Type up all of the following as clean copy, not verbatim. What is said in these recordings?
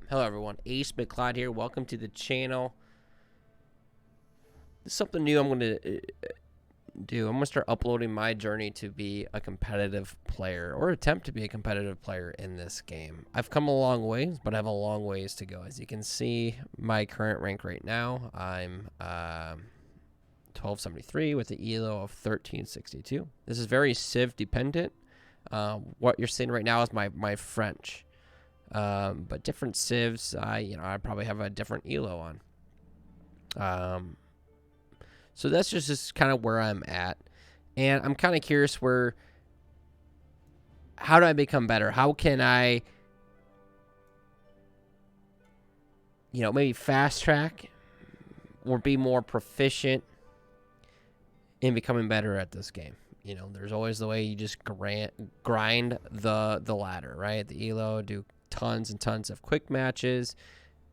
Hello everyone, Ace McLeod here. Welcome to the channel. This is something new I'm going to do. I'm going to start uploading my journey to be a competitive player, or attempt to be a competitive player in this game. I've come a long ways, but I have a long ways to go. As you can see, my current rank right now, I'm 1273 with the ELO of 1362. This is very Civ dependent. What you're seeing right now is my French. But different civs, I probably have a different elo on. So that's just kind of where I'm at, and I'm kind of curious how do I become better? How can I, maybe fast track or be more proficient in becoming better at this game? There's always the way you just grind the ladder, right? The elo, do tons and tons of quick matches,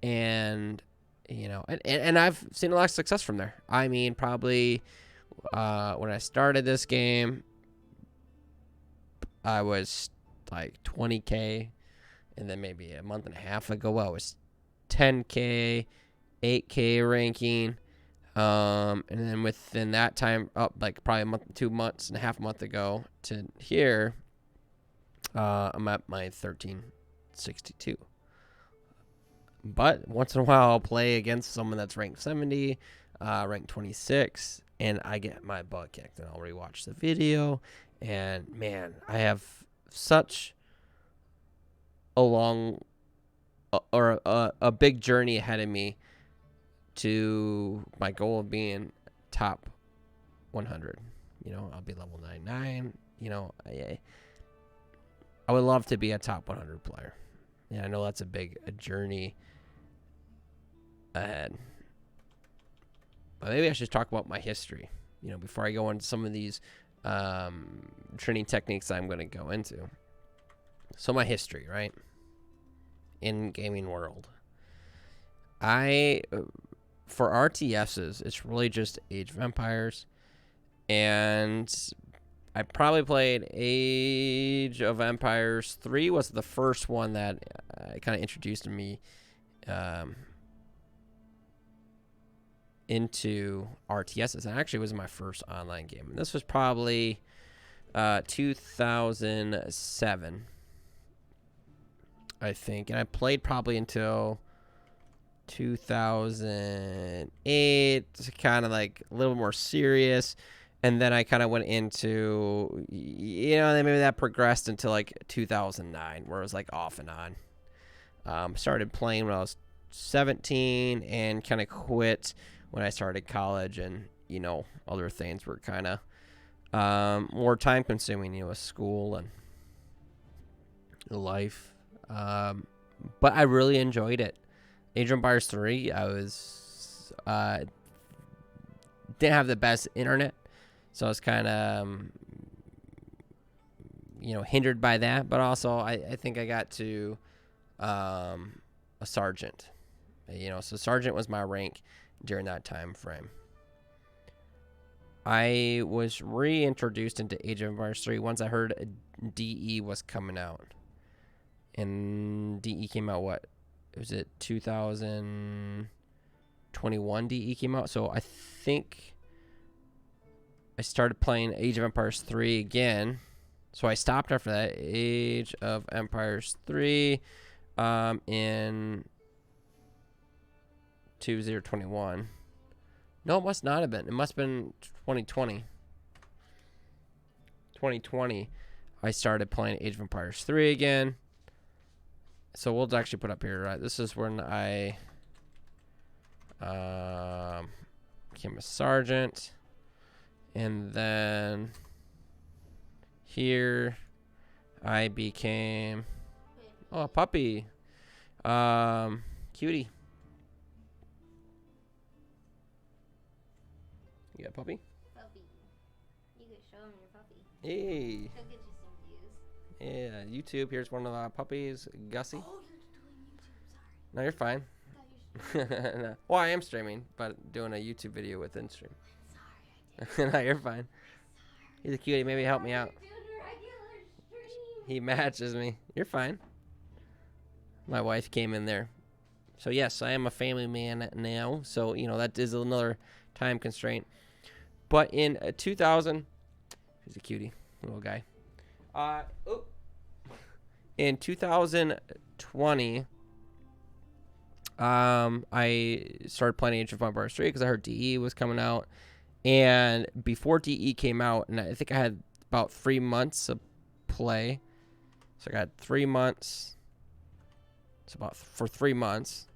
and and I've seen a lot of success from there. I mean, probably when I started this game, I was like 20k, and then maybe a month and a half ago I was 10k, 8k ranking, and then within that time, up like probably a month, 2 months and a half month ago to here, I'm at my 1362. But once in a while, I'll play against someone that's ranked 70, ranked 26, and I get my butt kicked. And I'll rewatch the video, and man, I have such a long or a big journey ahead of me to my goal of being top 100. I'll be level 99. I would love to be a top 100 player. Yeah, I know that's a journey ahead. But maybe I should talk about my history, before I go into some of these training techniques I'm going to go into. So my history, right? In gaming world. For RTSs, it's really just Age of Empires. And I probably played Age of Empires 3 was the first one that kind of introduced me into RTSs. And actually, it was my first online game. And this was probably 2007, I think. And I played probably until 2008, kind of like a little more serious. And then I kind of went into, then maybe that progressed until like 2009, where it was like off and on. Started playing when I was 17 and kind of quit when I started college, and, other things were kind of more time consuming, with school and life. But I really enjoyed it. Age of Empires 3, I was, didn't have the best internet. So I was kind of, hindered by that. But also, I think I got to a sergeant. So sergeant was my rank during that time frame. I was reintroduced into Age of Empires 3 once I heard DE was coming out. And DE came out, what? Was it 2021 DE came out? So I think I started playing Age of Empires 3 again. So I stopped after that. Age of Empires 3 in 2021. No, it must not have been. It must have been 2020. 2020, I started playing Age of Empires 3 again. So we'll actually put up here, right? This is when I became a sergeant. And then here I became a puppy. Cutie. You got a puppy? Puppy. You could show him your puppy. Hey. He'll get you some views. Yeah, YouTube. Here's one of the puppies, Gussie. Oh, you're doing YouTube. Sorry. No, you're fine. I thought you were No. Well, I am streaming, but doing a YouTube video with InStream. I'm sorry. No, you're fine. He's a cutie. Maybe help me out. You're doing a regular stream. He matches me. You're fine. My wife came in there So yes, I am a family man now. So that is another time constraint. But in 2000, he's a cutie little guy. In 2020, I started playing Age of Empires 3 because I heard DE was coming out. And before DE came out, and I think I had about 3 months of play. So I got 3 months. It's about for 3 months.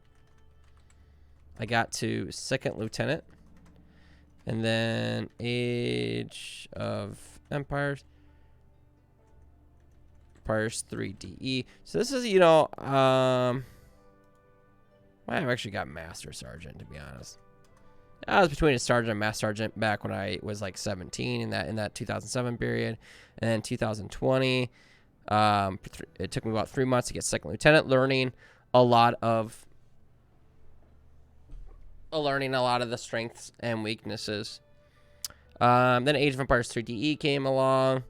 I got to 2nd Lieutenant. And then Age of Empires 3 DE. So this is, I have actually got Master Sergeant, to be honest. I was between a Sergeant and Master Sergeant back when I was like 17 in that 2007 period. And then 2020, it took me about 3 months to get 2nd Lieutenant, learning a lot of the strengths and weaknesses. Then Age of Empires 3 DE came along.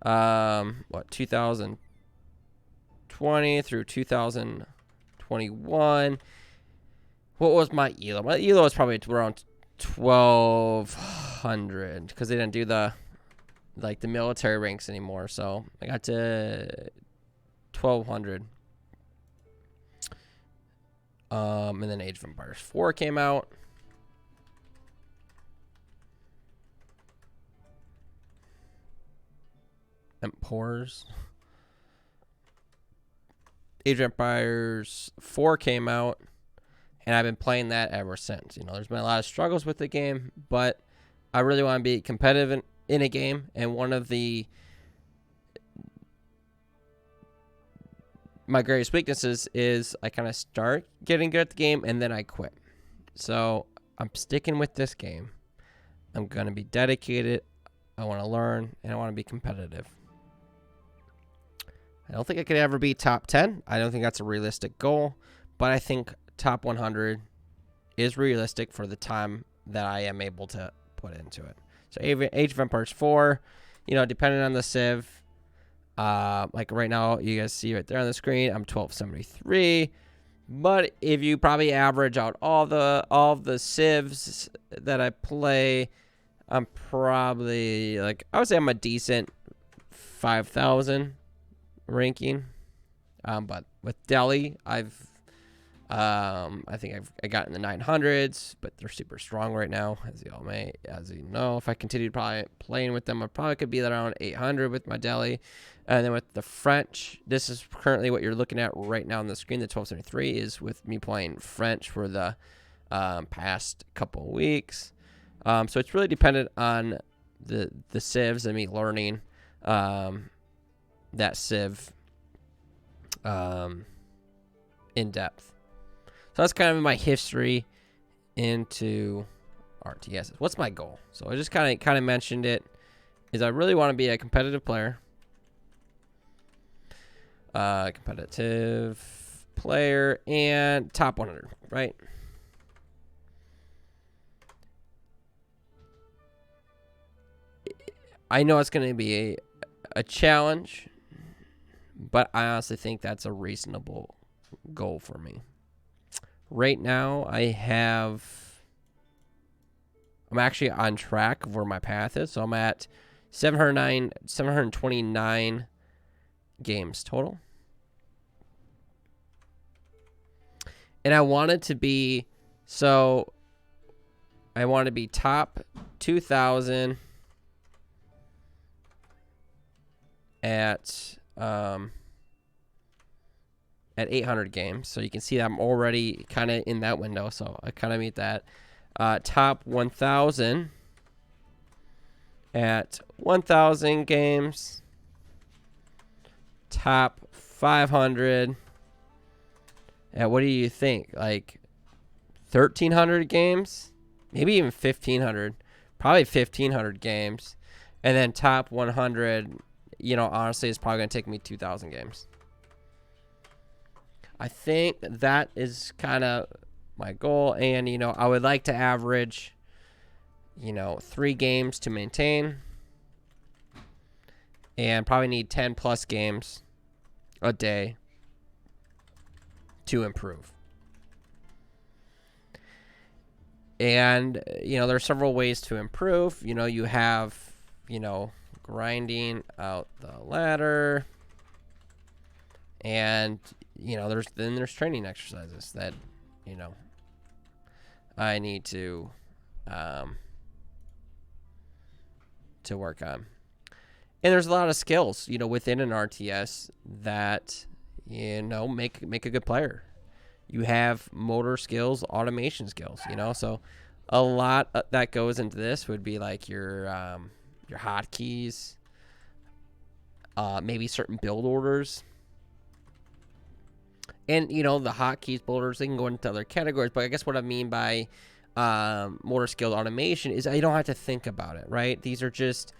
2020 through 2021. What was my ELO? My ELO was probably around 1,200 because they didn't do the military ranks anymore. So I got to 1,200. And then Age of Empires 4 came out. Empors. Age of Empires 4 came out, and I've been playing that ever since. There's been a lot of struggles with the game, but I really want to be competitive in a game, and one of my greatest weaknesses is I kind of start getting good at the game, and then I quit. So I'm sticking with this game. I'm going to be dedicated. I want to learn, and I want to be competitive. I don't think I could ever be top 10. I don't think that's a realistic goal, but I think top 100 is realistic for the time that I am able to put into it. So Age of Empires 4, depending on the civ, like right now, you guys see right there on the screen, I'm 1273. But if you probably average out all the civs that I play, I'm probably I would say I'm a decent 5,000 ranking. But with Delhi, I think I got in the 900s, but they're super strong right now, as you know. If I continued probably playing with them, I probably could be around 800 with my Delhi. And then with the French, this is currently what you're looking at right now on the screen. The 1273 is with me playing French for the past couple of weeks. So it's really dependent on the civs and me learning that civ in depth. So that's kind of my history into RTSs. What's my goal? So I just kind of mentioned it. Is I really want to be a competitive player. Competitive player and top 100, right? I know it's going to be a challenge, but I honestly think that's a reasonable goal for me. Right now, I'm actually on track of where my path is. So I'm at 729 games total. And I wanted to be top 2,000 at 800 games. So you can see that I'm already kind of in that window. So I kind of meet that. Top 1,000 at 1,000 games. Top 500 at, what do you think? 1,300 games? Maybe even 1,500. Probably 1,500 games. And then top 100, honestly, it's probably going to take me 2,000 games. I think that is kind of my goal. And, I would like to average, 3 games to maintain. And probably need 10 plus games a day to improve. And, there's several ways to improve. You have, grinding out the ladder. And, there's training exercises that, I need to work on. And there's a lot of skills, within an RTS that, make a good player. You have motor skills, automation skills, so a lot that goes into this would be like your hotkeys, maybe certain build orders. And, the hotkeys, build orders, they can go into other categories. But I guess what I mean by motor skill automation is I don't have to think about it, right? These are just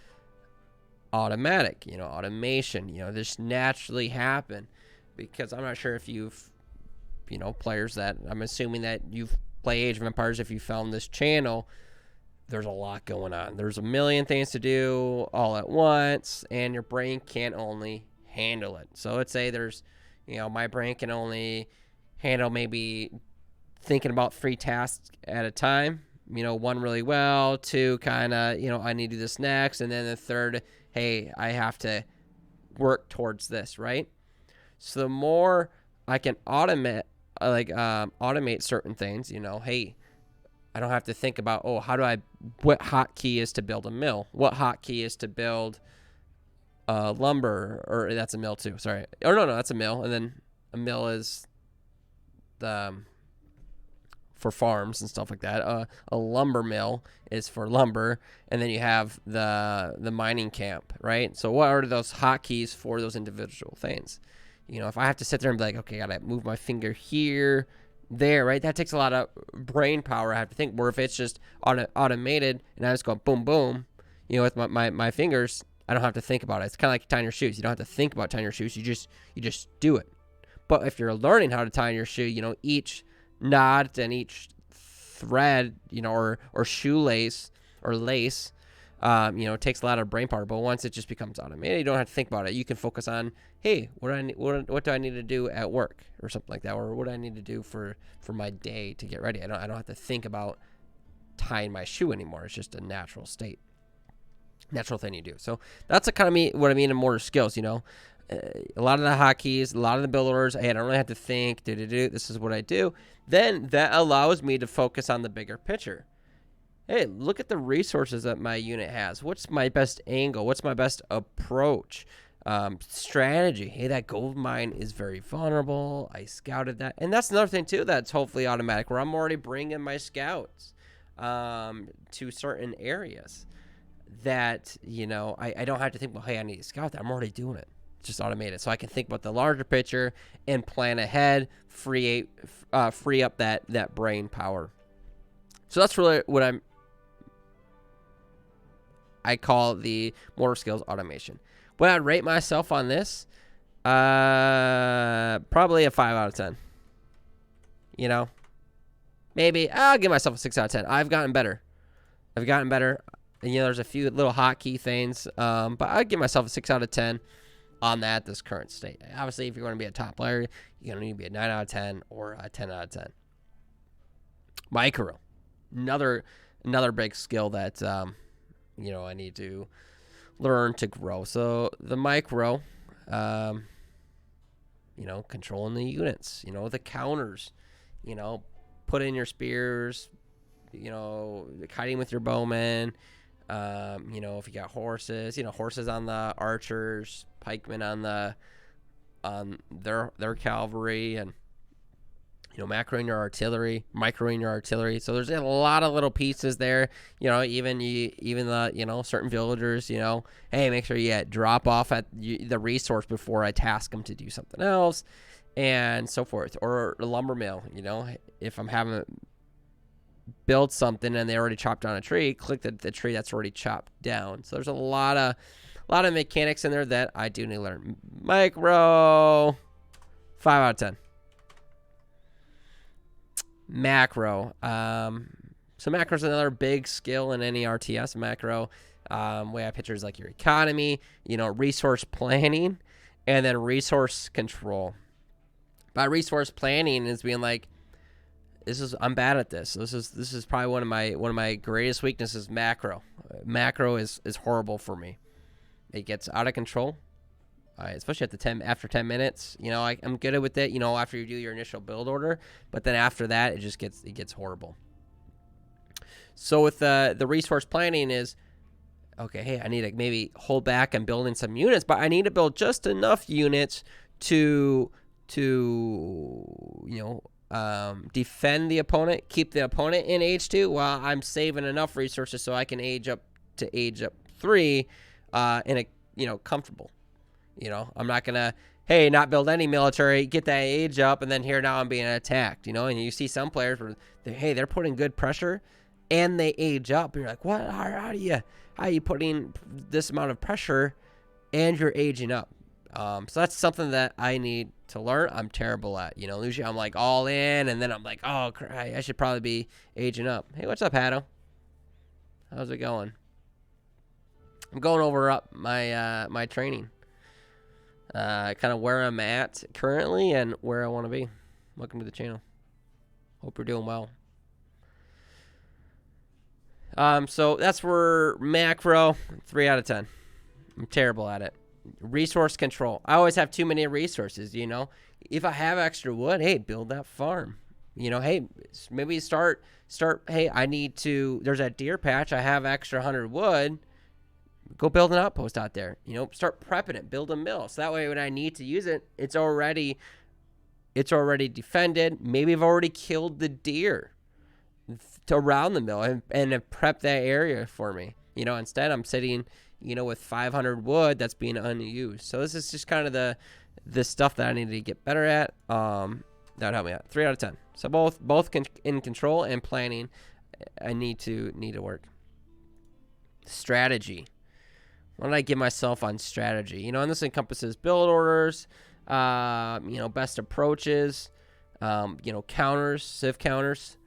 automatic, automation, just naturally happen. Because I'm not sure if you've, players that I'm assuming that you've played Age of Empires. If you found this channel, there's a lot going on. There's a million things to do all at once, and your brain can't only handle it. So let's say there's, my brain can only handle maybe thinking about 3 tasks at a time. One really well, 2 kind of, I need to do this next, and then the third, hey, I have to work towards this, right? So the more I can automate certain things, hey, I don't have to think about, what hotkey is to build a mill, what hotkey is to build lumber, or that's a mill too. Sorry, or no, that's a mill, and then a mill is the for farms and stuff like that. A lumber mill is for lumber, and then you have the mining camp, right? So what are those hotkeys for those individual things? If I have to sit there and be like, okay, I gotta move my finger here, there, right? That takes a lot of brain power. I have to think. Where if it's just automated and I just go boom, boom, with my fingers, I don't have to think about it. It's kind of like tying your shoes. You don't have to think about tying your shoes. You just do it. But if you're learning how to tie your shoe, each knot and each thread, or shoelace or lace, takes a lot of brain power. But once it just becomes automated, you don't have to think about it. You can focus on, hey, what do I need to do at work or something like that, or what do I need to do for my day to get ready. I don't have to think about tying my shoe anymore. It's just a natural state. Natural thing you do. So that's what I mean in motor skills. A lot of the hotkeys, a lot of the build orders. Hey, I don't really have to think. This is what I do. Then that allows me to focus on the bigger picture. Hey, look at the resources that my unit has. What's my best angle? What's my best approach? Strategy. Hey, that gold mine is very vulnerable. I scouted that, and that's another thing too. That's hopefully automatic, where I'm already bringing my scouts to certain areas. That, I don't have to think, well, hey, I need to scout that. I'm already doing it. It's just automated. So I can think about the larger picture and plan ahead, free up that brain power. So that's really what I call the motor skills automation. Would I rate myself on this? Probably a 5 out of 10. Maybe I'll give myself a 6 out of 10. I've gotten better. And, there's a few little hotkey things, but I'd give myself a 6 out of 10 on that at this current state. Obviously, if you're going to be a top player, you're going to need to be a 9 out of 10 or a 10 out of 10. Micro. Another big skill that, I need to learn to grow. So the micro, controlling the units, the counters, put in your spears, kiting with your bowmen, if you got horses, horses on the archers, pikemen on their cavalry, and macroing your artillery, microing your artillery. So there's a lot of little pieces there. Even the certain villagers. Hey, make sure you drop off at the resource before I task them to do something else, and so forth. Or a lumber mill. If I'm having build something and they already chopped down a tree, click the tree that's already chopped down. So there's a lot of mechanics in there that I do need to learn. Micro, 5 out of 10. Macro. So macro is another big skill in any RTS. Macro, way I picture is like your economy, resource planning, and then resource control. By resource planning is being like, I'm bad at this. This is probably one of my greatest weaknesses. Macro. Macro is horrible for me. It gets out of control. Especially after 10 minutes, I'm good with it, after you do your initial build order, but then after that, it gets horrible. So with the resource planning is, okay, hey, I need to maybe hold back on building some units, but I need to build just enough units to defend the opponent, keep the opponent in age 2 while I'm saving enough resources so I can age up to age up 3 in a comfortable. I'm not going to, hey, not build any military, get that age up, and then here now I'm being attacked, and you see some players where, they're putting good pressure, and they age up. You're like, what? How are you putting this amount of pressure, and you're aging up? So that's something that I need to learn. I'm terrible at, usually I'm like all in, and then I'm like, oh, I should probably be aging up. Hey, what's up, Hatto? How's it going? I'm going over my training. Kind of where I'm at currently and where I want to be. Welcome to the channel. Hope you're doing well. So that's where macro, 3 out of 10. I'm terrible at it. Resource control. I always have too many resources, If I have extra wood, hey, build that farm. Hey, maybe start, hey, there's that deer patch. I have extra 100 wood. Go build an outpost out there. Start prepping it. Build a mill. So that way when I need to use it, it's already defended. Maybe I've already killed the deer around the mill and have prepped that area for me. Instead I'm sitting, with 500 wood that's being unused. So this is just kind of the stuff that I need to get better at. That would help me out. 3 out of 10. So both in control and planning, I need to work. Strategy. What did I give myself on strategy? And this encompasses build orders, best approaches, counters, civ counters.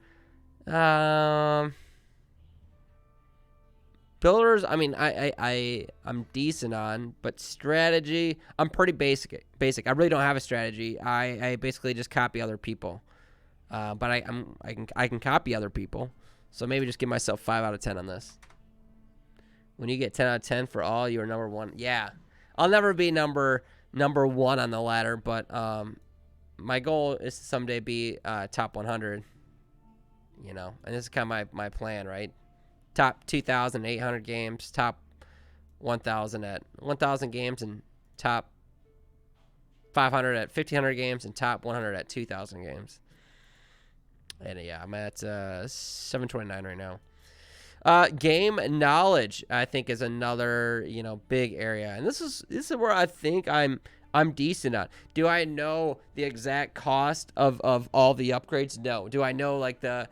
Builders, I'm decent on, but strategy, I'm pretty basic. I really don't have a strategy. I basically just copy other people. But I can copy other people. So maybe just give myself 5 out of 10 on this. When you get 10 out of 10 for all, you're number 1. Yeah, I'll never be number 1 on the ladder, but my goal is to someday be top 100. And this is kind of my plan, right? Top 2,800 games, top 1,000 at 1,000 games, and top 500 at 1,500 games, and top 100 at 2,000 games. And yeah, I'm at 729 right now. Game knowledge, I think, is another big area, and this is where I think I'm decent at. Do I know the exact cost of all the upgrades? No. Do I know like the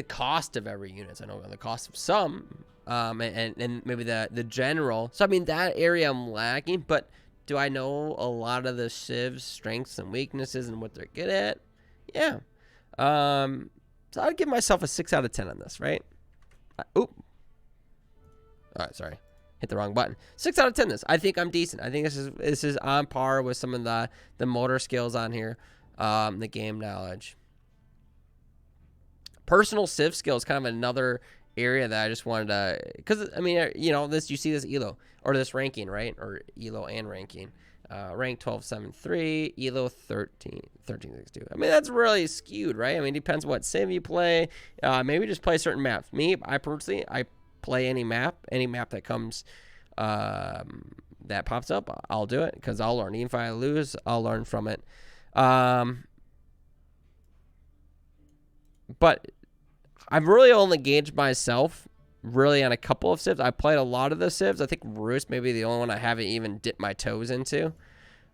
cost of every unit? I know the cost of some, and maybe the general. So that area I'm lacking, but do I know a lot of the civ's strengths and weaknesses and what they're good at? Yeah. So I'd give myself a 6 out of 10 on this, right? All right, sorry. Hit the wrong button. 6 out of 10 this. I think I'm decent. I think this is on par with some of the motor skills on here, the game knowledge. Personal civ skills, kind of another area that I just wanted to, because you see this elo or this ranking, right? Or elo and ranking. Rank 1273, elo 1362. That's really skewed, right? It depends what civ you play. Maybe just play certain maps. Me, I personally, I play any map that comes, that pops up. I'll do it because I'll learn. Even if I lose, I'll learn from it. But I've really only gauged myself really on a couple of civs. I played a lot of the civs. I think Roost may be the only one I haven't even dipped my toes into.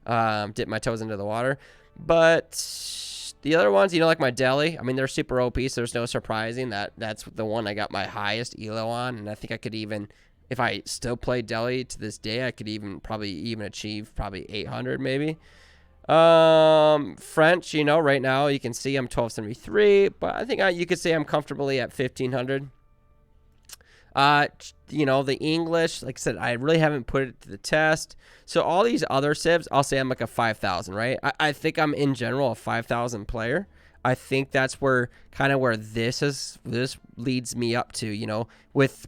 The water. But the other ones, like my Delhi, they're super OP, so there's no surprising that's the one I got my highest elo on. And I think I could even, if I still play Delhi to this day, I could probably achieve 800 maybe. French, right now you can see I'm 1273, but I think you could say I'm comfortably at 1500. The English, like I said, I really haven't put it to the test. So all these other civs, I'll say I'm like a 5,000, right? I think I'm in general a 5,000 player. I think that's where this leads me up to, with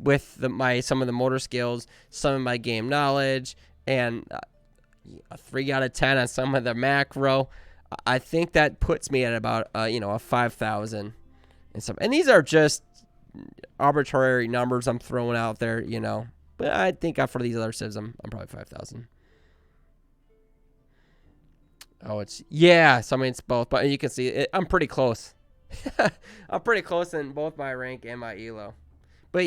some of the motor skills, some of my game knowledge, and a 3 out of 10 on some of the macro. I think that puts me at about a 5,000 and stuff. And these are just arbitrary numbers I'm throwing out there, But I think for these other civs, I'm probably 5,000. Oh, it's both, but you can see I'm pretty close. I'm pretty close in both my rank and my elo. But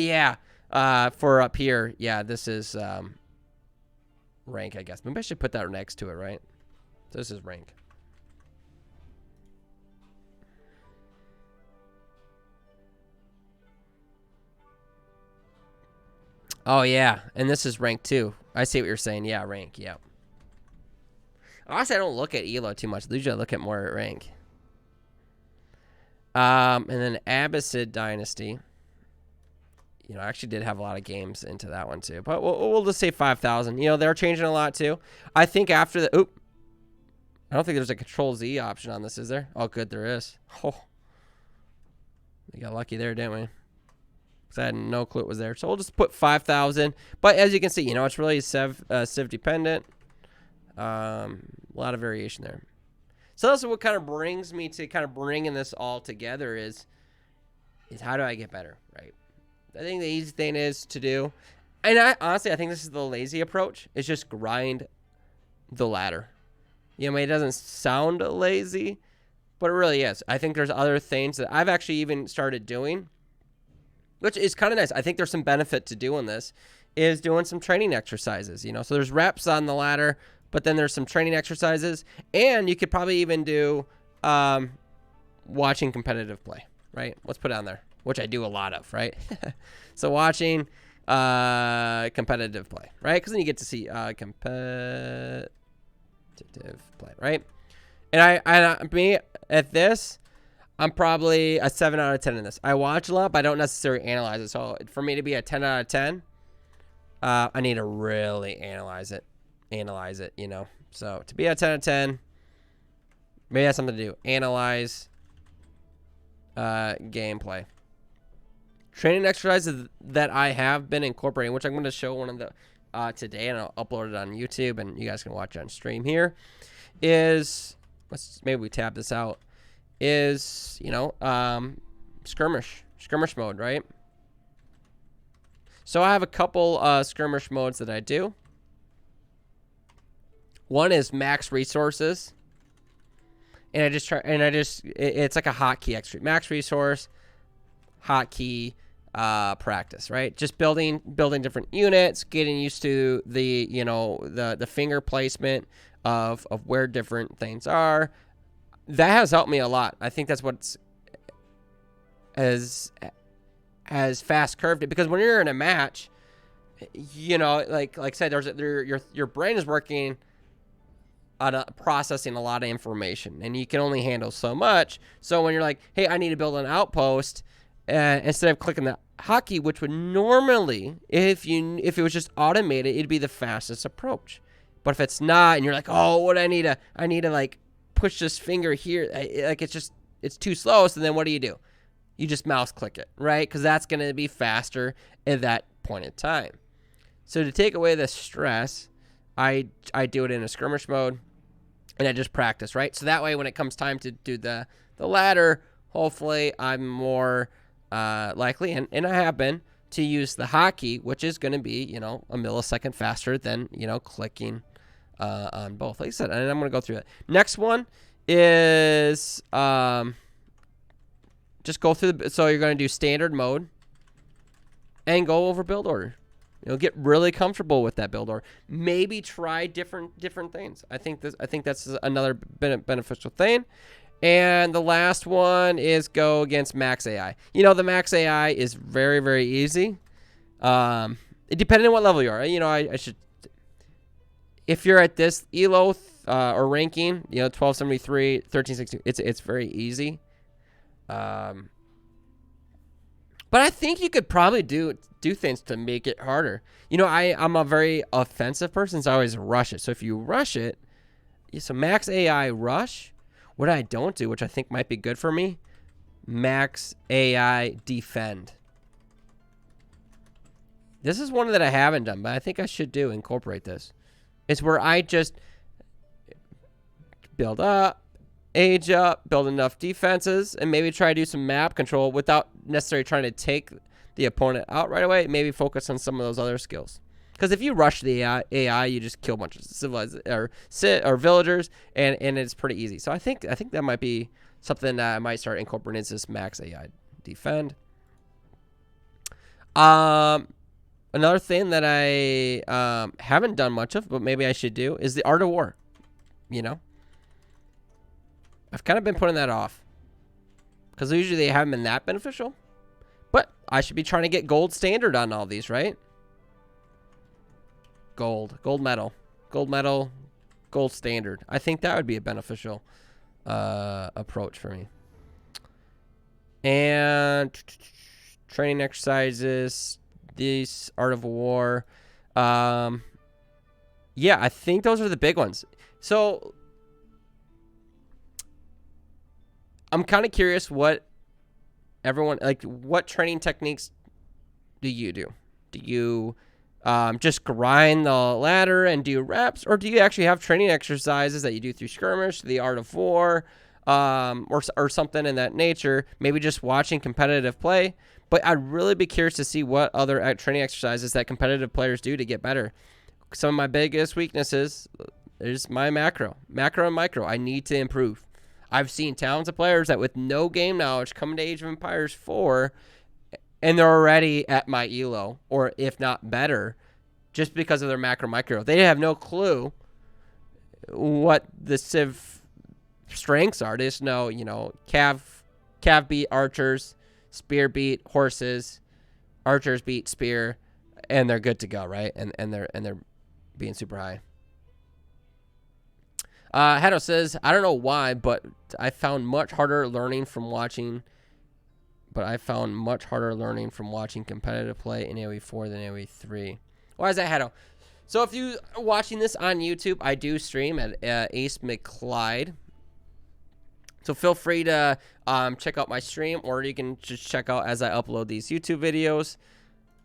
for up here, this is rank, I guess. Maybe I should put that next to it, right? So this is rank. Oh, yeah. And this is rank too. I see what you're saying. Yeah, rank. Yeah. Honestly, I don't look at elo too much. Usually I look at more at rank. And then Abbasid Dynasty. I actually did have a lot of games into that one too. But we'll just say 5,000. They're changing a lot too. I think after the... Oop. I don't think there's a Control-Z option on this, is there? Oh, good, there is. Oh. We got lucky there, didn't we? Because I had no clue it was there. So we'll just put 5,000. But as you can see, it's really civ dependent. A lot of variation there. So that's what kind of brings me to kind of bringing this all together is how do I get better, right? I think the easy thing is to do, and I think this is the lazy approach, is just grind the ladder. It doesn't sound lazy, but it really is. I think there's other things that I've actually even started doing, which is kind of nice. I think there's some benefit to doing this, is doing some training exercises, So there's reps on the ladder, but then there's some training exercises, and you could probably even do watching competitive play, right? Let's put it on there, which I do a lot of, right? So watching competitive play, right? Because then you get to see competitive play, right? And me at this, I'm probably a 7 out of 10 in this. I watch a lot, but I don't necessarily analyze it. So for me to be a 10 out of 10, I need to really analyze it, So to be a 10 out of 10, maybe that's something to do. Analyze gameplay. Training exercises that I have been incorporating, which I'm going to show one of the today, and I'll upload it on YouTube, and you guys can watch it on stream here, is, maybe we tab this out, is, skirmish mode, right? So I have a couple skirmish modes that I do. One is max resources. And it's like a hotkey extra. Max resource, hotkey, practice, right? Just building different units, getting used to the, the finger placement of where different things are. That has helped me a lot. I think that's what's as fast curved it, because when you're in a match, like I said, your brain is working on processing a lot of information, and you can only handle so much. So when you're like, hey, I need to build an outpost, instead of clicking the hotkey, which would normally, if it was just automated, it'd be the fastest approach. But if it's not, and you're like, oh, what I need to like push this finger here, like it's too slow. So then what do? You just mouse click it, right? Because that's going to be faster at that point in time. So to take away the stress, I do it in a skirmish mode, and I just practice, right? So that way, when it comes time to do the ladder, hopefully I'm more likely, and I have been, to use the hotkey, which is going to be, a millisecond faster than, clicking on both. Like I said, and I'm going to go through it. Next one is just go through so you're going to do standard mode and go over build order. Get really comfortable with that build order. Maybe try different things. I think that's another beneficial thing. And the last one is go against max AI. The max AI is very, very easy. Depending on what level you are. I should. If you're at this elo or ranking, 1273, 1360, it's very easy. But I think you could probably do things to make it harder. You know, I'm a very offensive person, so I always rush it. So if you rush it, so max AI rush. What I don't do, which I think might be good for me, max AI defend. This is one that I haven't done, but I think I should incorporate this. It's where I just build up, age up, build enough defenses, and maybe try to do some map control without necessarily trying to take the opponent out right away. Maybe focus on some of those other skills. Because if you rush the AI, you just kill a bunch of civilized or villagers, and it's pretty easy. So I think that might be something that I might start incorporating into this max AI defend. Another thing that I haven't done much of, but maybe I should do, is the art of war. You know, I've kind of been putting that off because usually they haven't been that beneficial. But I should be trying to get gold standard on all these, right? Gold medal, gold standard. I think that would be a beneficial approach for me. And training exercises, this art of war. Yeah, I think those are the big ones. So I'm kind of curious what everyone, like, what training techniques do you do? Do you just grind the ladder and do reps, or do you actually have training exercises that you do through skirmish, the art of war, or something in that nature? Maybe just watching competitive play. But I'd really be curious to see what other training exercises that competitive players do to get better. Some of my biggest weaknesses is my macro and micro. I need to improve. I've seen talented players that with no game knowledge come into Age of Empires 4 and they're already at my elo, or if not better, just because of their macro micro. They have no clue what the Civ strengths are. They just know, cav beat archers, spear beat horses, archers beat spear, and they're good to go, right? And they're being super high. Hado says, I don't know why, but I found much harder learning from watching competitive play in AoE 4 than AoE 3. Why is that, Hado? So if you are watching this on YouTube, I do stream at Ace McClyde. So feel free to check out my stream, or you can just check out as I upload these YouTube videos.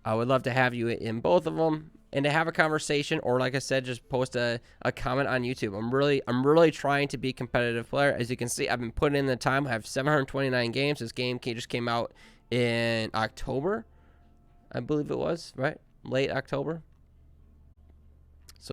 I would love to have you in both of them and to have a conversation, or like I said, just post a comment on YouTube. I'm really trying to be a competitive player. As you can see, I've been putting in the time. I have 729 games. This game just came out in October, I believe it was, right? Late October.